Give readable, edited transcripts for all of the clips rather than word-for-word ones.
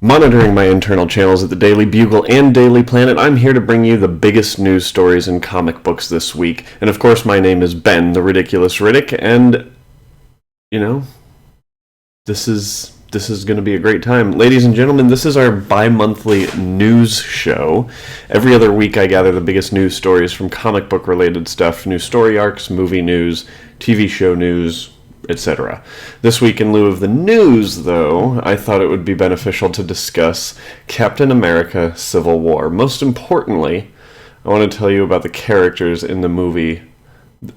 Monitoring my internal channels at the Daily Bugle and Daily Planet, I'm here to bring you the biggest news stories in comic books this week. And of course, my name is Ben, the Ridiculous Riddick, and, this is going to be a great time. Ladies and gentlemen, this is our bi-monthly news show. Every other week I gather the biggest news stories from comic book related stuff, new story arcs, movie news, TV show news, etc. This week, in lieu of the news, though, I thought it would be beneficial to discuss Captain America: Civil War. Most importantly, I want to tell you about the characters in the movie,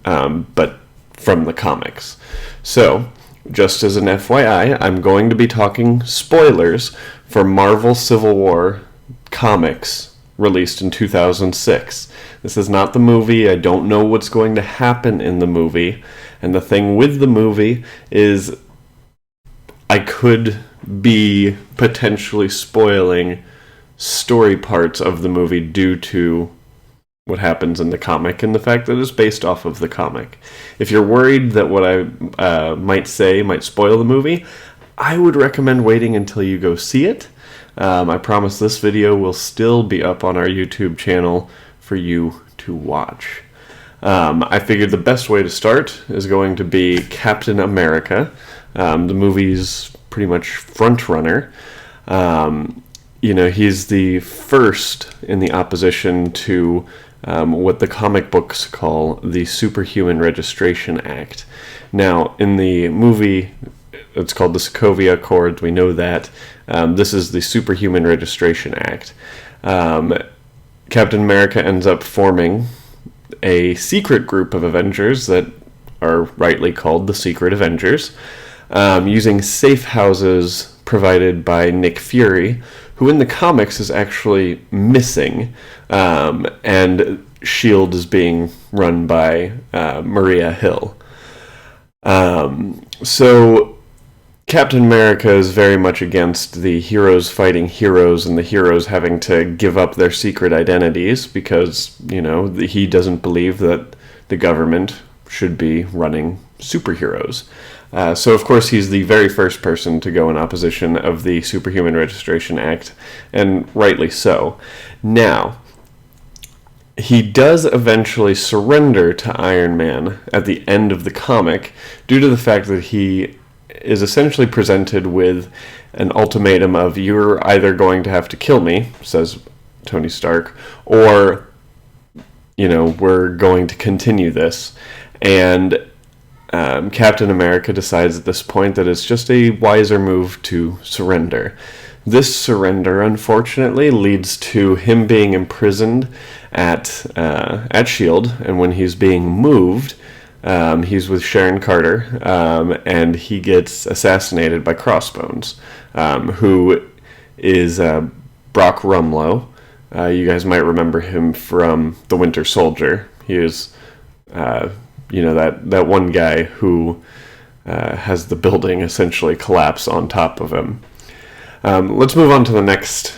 but from the comics. So, just as an FYI, I'm going to be talking spoilers for Marvel Civil War comics released in 2006. This is not the movie. I don't know what's going to happen in the movie. And the thing with the movie is I could be potentially spoiling story parts of the movie due to what happens in the comic and the fact that it's based off of the comic. If you're worried that what I might say might spoil the movie, I would recommend waiting until you go see it. I promise this video will still be up on our YouTube channel for you to watch. I figured the best way to start is going to be Captain America, the movie's pretty much front runner. He's the first in the opposition to what the comic books call the Superhuman Registration Act. Now, in the movie, it's called the Sokovia Accords. We know that. This is the Superhuman Registration Act. Captain America ends up forming a secret group of Avengers that are rightly called the Secret Avengers, using safe houses provided by Nick Fury, who in the comics is actually missing, and S.H.I.E.L.D. is being run by Maria Hill. So Captain America is very much against the heroes fighting heroes and the heroes having to give up their secret identities because, he doesn't believe that the government should be running superheroes. So, of course, he's the very first person to go in opposition of the Superhuman Registration Act, and rightly so. Now, he does eventually surrender to Iron Man at the end of the comic due to the fact that he is essentially presented with an ultimatum of, you're either going to have to kill me, says Tony Stark, or, we're going to continue this. And Captain America decides at this point that it's just a wiser move to surrender. This surrender, unfortunately, leads to him being imprisoned at S.H.I.E.L.D., and when he's being moved, he's with Sharon Carter, and he gets assassinated by Crossbones, who is Brock Rumlow. You guys might remember him from The Winter Soldier. He is, that one guy who has the building essentially collapse on top of him. Let's move on to the next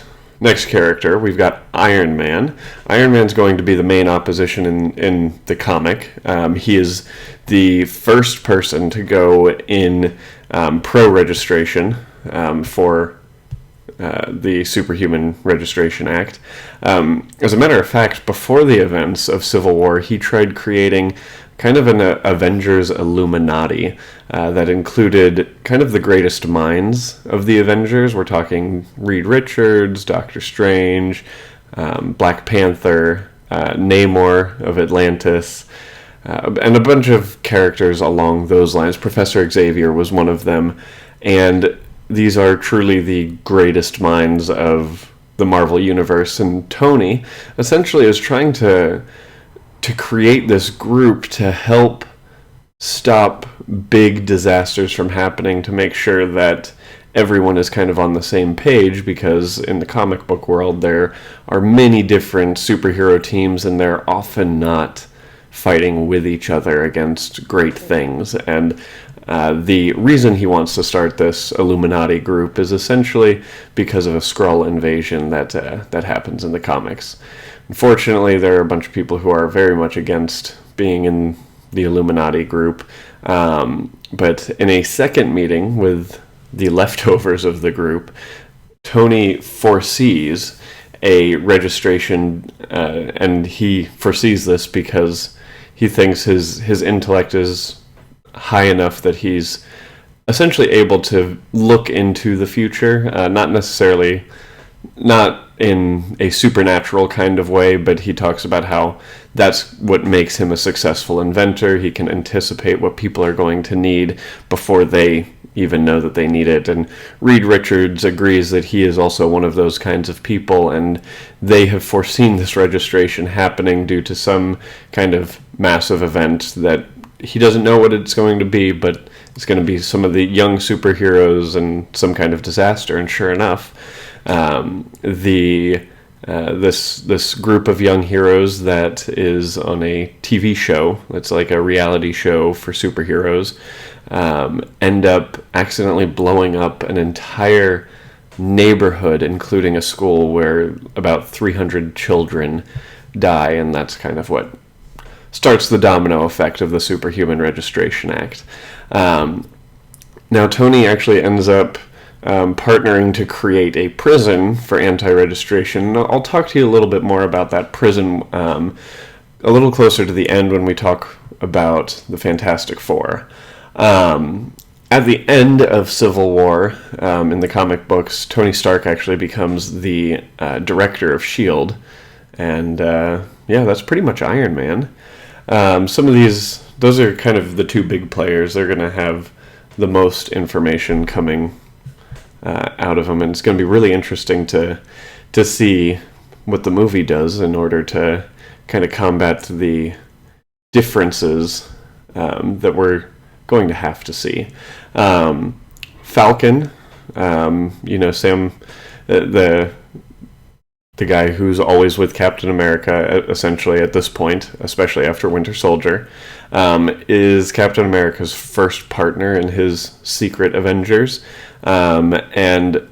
character. We've got Iron Man. Iron Man's going to be the main opposition in the comic. He is the first person to go in pro-registration for the Superhuman Registration Act. As a matter of fact, before the events of Civil War, he tried creating kind of an Avengers Illuminati that included kind of the greatest minds of the Avengers. We're talking Reed Richards, Doctor Strange, Black Panther, Namor of Atlantis, and a bunch of characters along those lines. Professor Xavier was one of them, and these are truly the greatest minds of the Marvel Universe, and Tony essentially is trying to create this group to help stop big disasters from happening, to make sure that everyone is kind of on the same page, because in the comic book world there are many different superhero teams and they're often not fighting with each other against great things. And the reason he wants to start this Illuminati group is essentially because of a Skrull invasion that happens in the comics. Unfortunately, there are a bunch of people who are very much against being in the Illuminati group, but in a second meeting with the leftovers of the group, Tony foresees a registration, and he foresees this because he thinks his intellect is high enough that he's essentially able to look into the future, not in a supernatural kind of way, but he talks about how that's what makes him a successful inventor. He can anticipate what people are going to need before they even know that they need it. And Reed Richards agrees that he is also one of those kinds of people, and they have foreseen this registration happening due to some kind of massive event that he doesn't know what it's going to be, but it's going to be some of the young superheroes and some kind of disaster. And sure enough, this group of young heroes that is on a TV show, it's like a reality show for superheroes, end up accidentally blowing up an entire neighborhood, including a school where about 300 children die, and that's kind of what starts the domino effect of the Superhuman Registration Act. Now, Tony actually ends up partnering to create a prison for anti-registration. I'll talk to you a little bit more about that prison a little closer to the end when we talk about the Fantastic Four. At the end of Civil War, in the comic books, Tony Stark actually becomes the director of S.H.I.E.L.D., and that's pretty much Iron Man. Some of those are kind of the two big players. They're going to have the most information coming out of them, and it's going to be really interesting to see what the movie does in order to kind of combat the differences that we're going to have to see. Falcon, Sam, the guy who's always with Captain America, essentially at this point, especially after Winter Soldier, is Captain America's first partner in his secret Avengers. And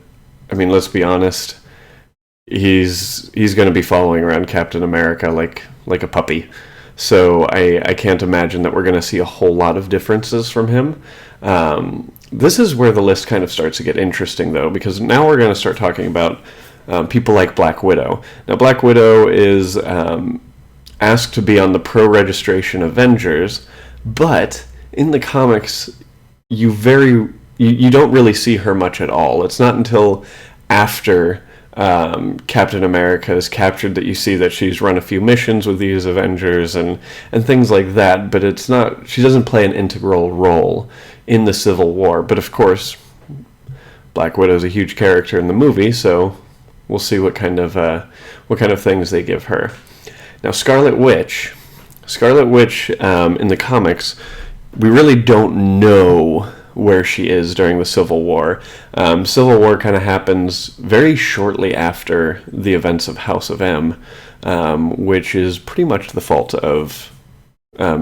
I mean, let's be honest, he's going to be following around Captain America like a puppy. So I can't imagine that we're going to see a whole lot of differences from him. This is where the list kind of starts to get interesting, though, because now we're going to start talking about people like Black Widow. Now, Black Widow is asked to be on the pro-registration Avengers, but in the comics, you don't really see her much at all. It's not until after Captain America is captured that you see that she's run a few missions with these Avengers and things like that, but she doesn't play an integral role in the Civil War. But of course, Black Widow is a huge character in the movie, so we'll see what kind of things they give her. Now, Scarlet Witch in the comics, we really don't know where she is during the Civil War. Civil War kind of happens very shortly after the events of House of M, which is pretty much the fault of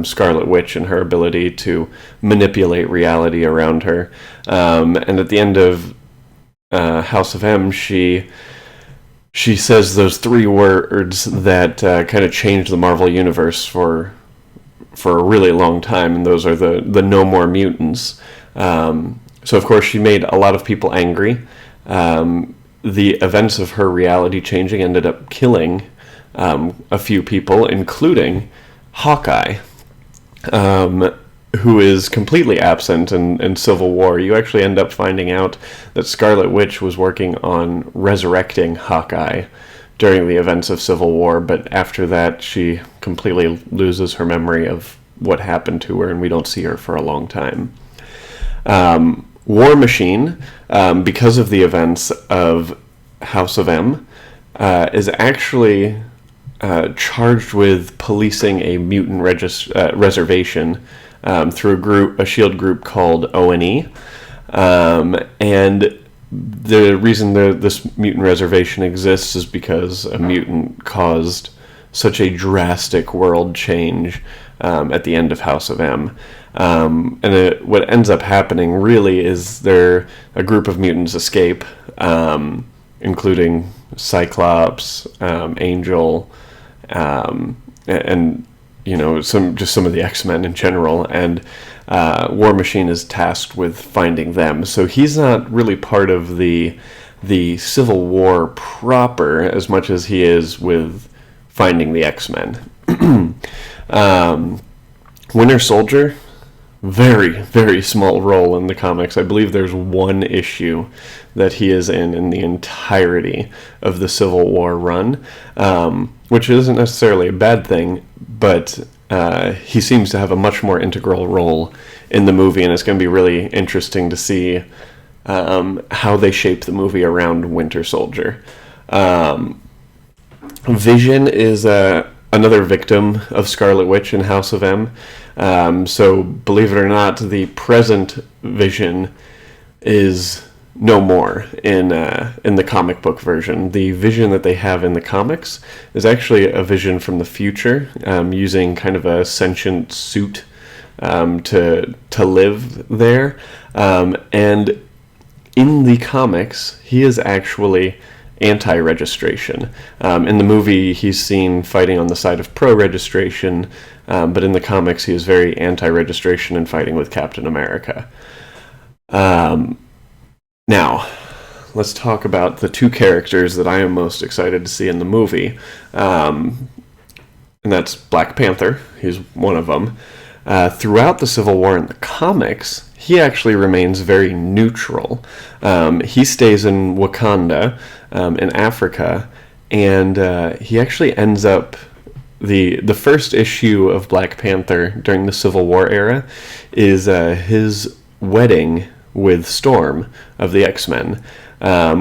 Scarlet Witch and her ability to manipulate reality around her. And at the end of House of M, she says those three words that kind of changed the Marvel Universe for a really long time, and those are the no more mutants. So of course she made a lot of people angry. The events of her reality changing ended up killing a few people, including Hawkeye, who is completely absent in Civil War. You actually end up finding out that Scarlet Witch was working on resurrecting Hawkeye during the events of Civil War, but after that she completely loses her memory of what happened to her, and we don't see her for a long time. War Machine, because of the events of House of M, is actually charged with policing a mutant reservation through a S.H.I.E.L.D. group called O&E. And the reason this mutant reservation exists is because a mutant caused such a drastic world change at the end of House of M. What ends up happening really is a group of mutants escape, including Cyclops, Angel, and some of the X-Men in general, and War Machine is tasked with finding them. So he's not really part of the the Civil War proper as much as he is with finding the X-Men. Winter Soldier, very, very small role in the comics. I believe there's one issue that he is in the entirety of the Civil War run, which isn't necessarily a bad thing, but he seems to have a much more integral role in the movie, and it's going to be really interesting to see how they shape the movie around Winter Soldier. Vision is another victim of Scarlet Witch in House of M. So, believe it or not, the present Vision is no more in the comic book version. The Vision that they have in the comics is actually a Vision from the future, using kind of a sentient suit to live there. And in the comics, he is actually anti-registration. In the movie, he's seen fighting on the side of pro-registration, but in the comics, he is very anti-registration and fighting with Captain America. Now, let's talk about the two characters that I am most excited to see in the movie, and that's Black Panther. He's one of them. Throughout the Civil War in the comics, he actually remains very neutral. He stays in Wakanda, in Africa, and he actually ends up... The first issue of Black Panther during the Civil War era is his wedding with Storm of the X-Men,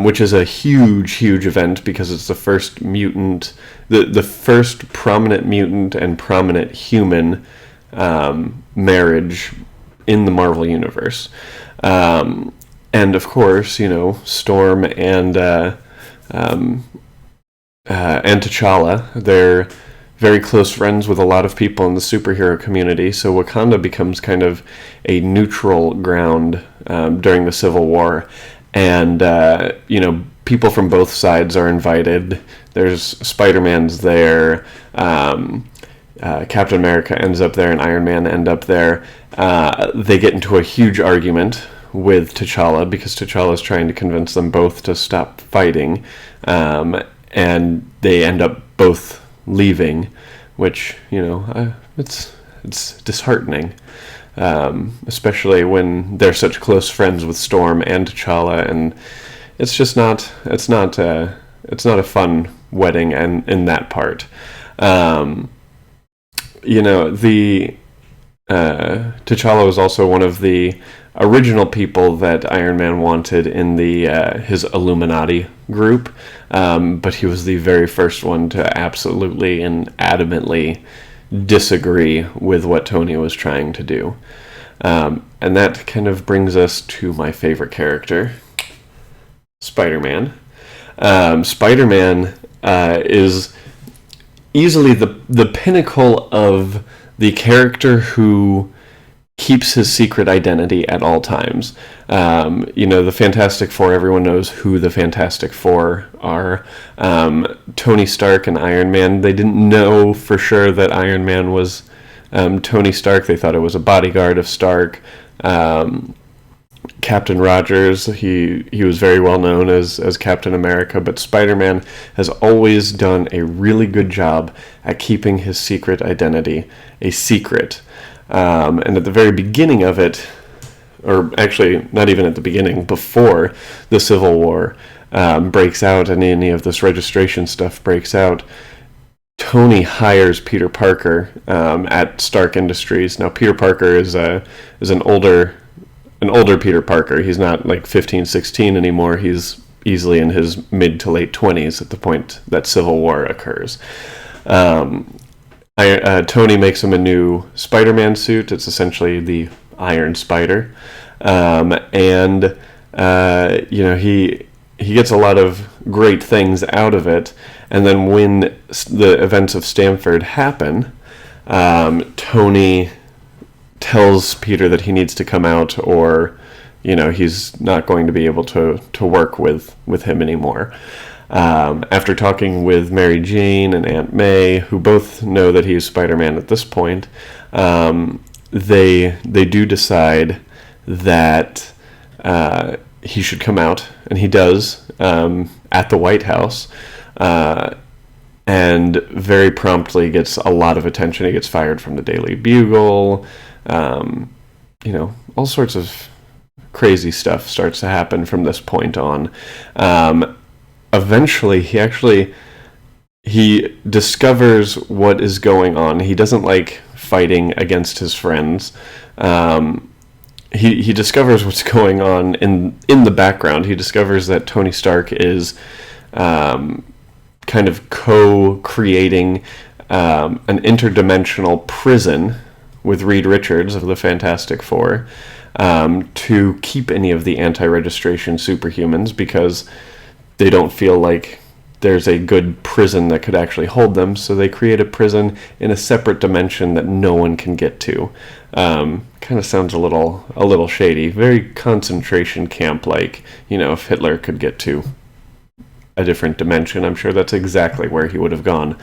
which is a huge, huge event because it's the first mutant, the first prominent mutant and prominent human marriage in the Marvel Universe. And of course, Storm and T'Challa, they're very close friends with a lot of people in the superhero community, so Wakanda becomes kind of a neutral ground during the Civil War. And, people from both sides are invited. There's Spider-Man's there, Captain America ends up there, and Iron Man end up there. They get into a huge argument with T'Challa because T'Challa is trying to convince them both to stop fighting, and they end up both leaving, which it's disheartening, especially when they're such close friends with Storm and T'Challa, and it's just not a fun wedding and in that part. T'Challa was also one of the original people that Iron Man wanted in his Illuminati group, but he was the very first one to absolutely and adamantly disagree with what Tony was trying to do. And that kind of brings us to my favorite character, Spider-Man. Spider-Man is easily the pinnacle of the character who keeps his secret identity at all times. The Fantastic Four, everyone knows who the Fantastic Four are. Tony Stark and Iron Man, they didn't know for sure that Iron Man was Tony Stark. They thought it was a bodyguard of Stark. Captain Rogers, he was very well known as Captain America, but Spider-Man has always done a really good job at keeping his secret identity a secret. And at the very beginning of it, or actually not even at the beginning, before the Civil War breaks out and any of this registration stuff breaks out, Tony hires Peter Parker at Stark Industries. Now, Peter Parker is an older Peter Parker. He's not like 15, 16 anymore. He's easily in his mid to late 20s at the point that Civil War occurs. Tony makes him a new Spider-Man suit. It's essentially the Iron Spider. He gets a lot of great things out of it. And then when the events of Stamford happen, Tony tells Peter that he needs to come out, or he's not going to be able to work with him anymore. After talking with Mary Jane and Aunt May, who both know that he's Spider-Man at this point, they do decide that he should come out, and he does at the White House, and very promptly gets a lot of attention. He gets fired from the Daily Bugle. All sorts of crazy stuff starts to happen from this point on. Eventually, he discovers what is going on. He doesn't like fighting against his friends. He discovers what's going on in the background. He discovers that Tony Stark is kind of co-creating an interdimensional prison with Reed Richards of the Fantastic Four to keep any of the anti-registration superhumans, because they don't feel like there's a good prison that could actually hold them, so they create a prison in a separate dimension that no one can get to. Kind of sounds a little shady. Very concentration camp-like. If Hitler could get to a different dimension, I'm sure that's exactly where he would have gone.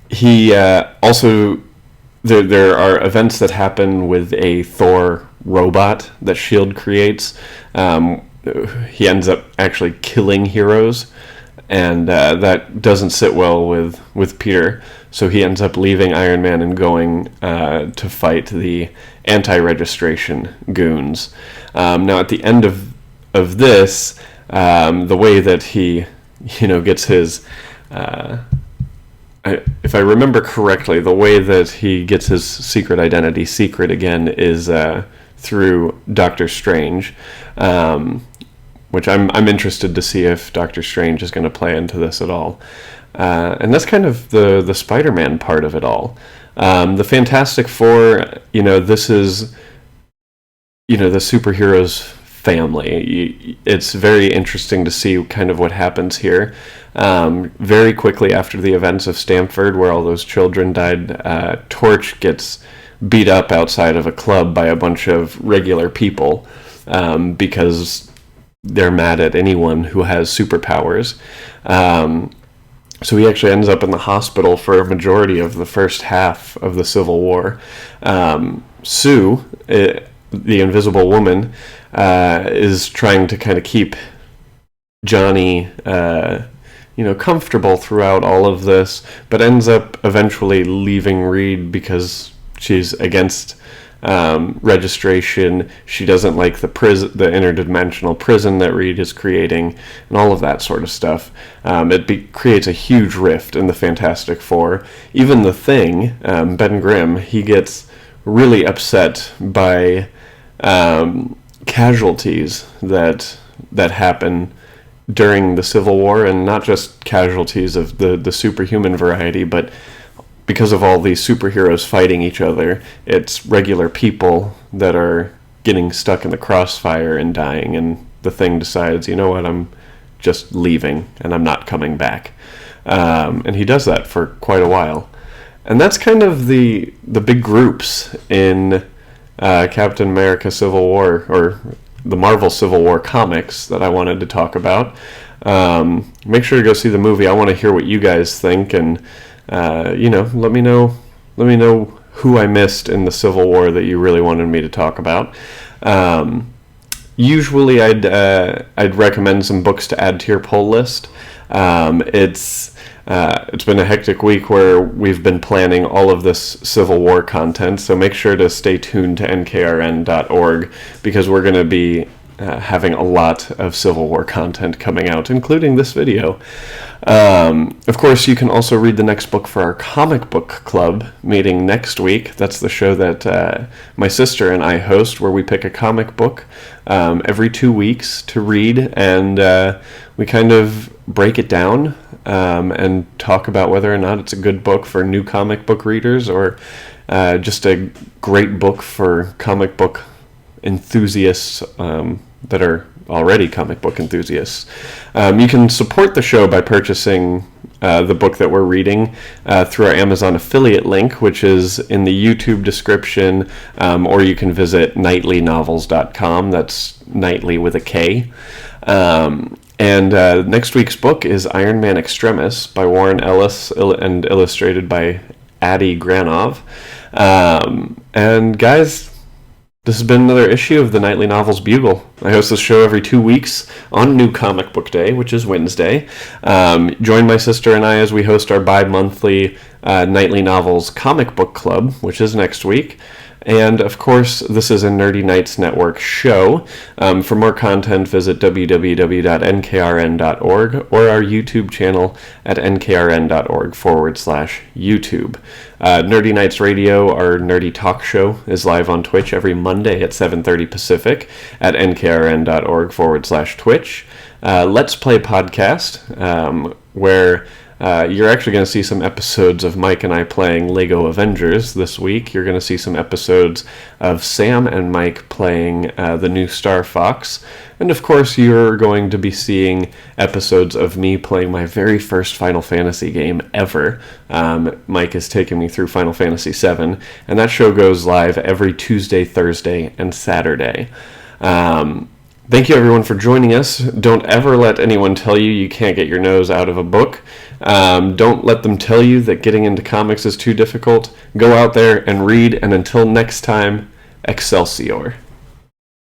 He also... There are events that happen with a Thor robot that S.H.I.E.L.D. creates. He ends up actually killing heroes, and that doesn't sit well with Peter. So he ends up leaving Iron Man and going to fight the anti-registration goons. Now, at the end of this, the way that he gets his... if I remember correctly, the way that he gets his secret identity secret again is through Doctor Strange, which I'm interested to see if Doctor Strange is going to play into this at all. And that's kind of the SpiderMan part of it all. The Fantastic Four, this is, the superheroes' family. It's very interesting to see kind of what happens here. Very quickly after the events of Stamford, where all those children died, Torch gets beat up outside of a club by a bunch of regular people because they're mad at anyone who has superpowers. So he actually ends up in the hospital for a majority of the first half of the Civil War. Sue, the Invisible Woman, is trying to kind of keep Johnny comfortable throughout all of this, but ends up eventually leaving Reed because she's against registration. She doesn't like the interdimensional prison that Reed is creating, and all of that sort of stuff. It creates a huge rift in the Fantastic Four. Even the Thing, Ben Grimm, he gets really upset by casualties that happen during the Civil War, and not just casualties of the superhuman variety, but because of all these superheroes fighting each other, it's regular people that are getting stuck in the crossfire and dying, and the Thing decides, I'm just leaving, and I'm not coming back. And he does that for quite a while. And that's kind of the big groups in Captain America Civil War, or the Marvel Civil War comics that I wanted to talk about. Make sure to go see the movie. I want to hear what you guys think, and let me know who I missed in the Civil War that you really wanted me to talk about. Usually I'd recommend some books to add to your pull list. It's been a hectic week where we've been planning all of this Civil War content, so make sure to stay tuned to nkrn.org, because we're going to be having a lot of Civil War content coming out, including this video. Of course, you can also read the next book for our comic book club meeting next week. That's the show that my sister and I host, where we pick a comic book every 2 weeks to read, and we kind of break it down and talk about whether or not it's a good book for new comic book readers, or just a great book for comic book enthusiasts that are already comic book enthusiasts. You can support the show by purchasing the book that we're reading through our Amazon affiliate link, which is in the YouTube description, or you can visit nightlynovels.com. That's nightly with a K. And next week's book is Man Extremis by Warren Ellis and illustrated by Adi Granov. And guys, This has been another issue of the Nightly Novels Bugle. I host this show every 2 weeks on New Comic Book Day, which is Wednesday. Join my sister and I as we host our bi-monthly Nightly Novels Comic Book Club, which is next week. And, of course, this is a Nerdy Nights Network show. For more content, visit www.nkrn.org or our YouTube channel at nkrn.org/YouTube. Nerdy Nights Radio, our nerdy talk show, is live on Twitch every Monday at 7:30 Pacific at nkrn.org/Twitch. Let's Play podcast, where you're actually going to see some episodes of Mike and I playing Lego Avengers this week. You're going to see some episodes of Sam and Mike playing the new Star Fox. And of course, you're going to be seeing episodes of me playing my very first Final Fantasy game ever. Mike is taking me through Final Fantasy VII, and that show goes live every Tuesday, Thursday, and Saturday. Thank you, everyone, for joining us. Don't ever let anyone tell you can't get your nose out of a book. Don't let them tell you that getting into comics is too difficult. Go out there and read, and until next time, Excelsior.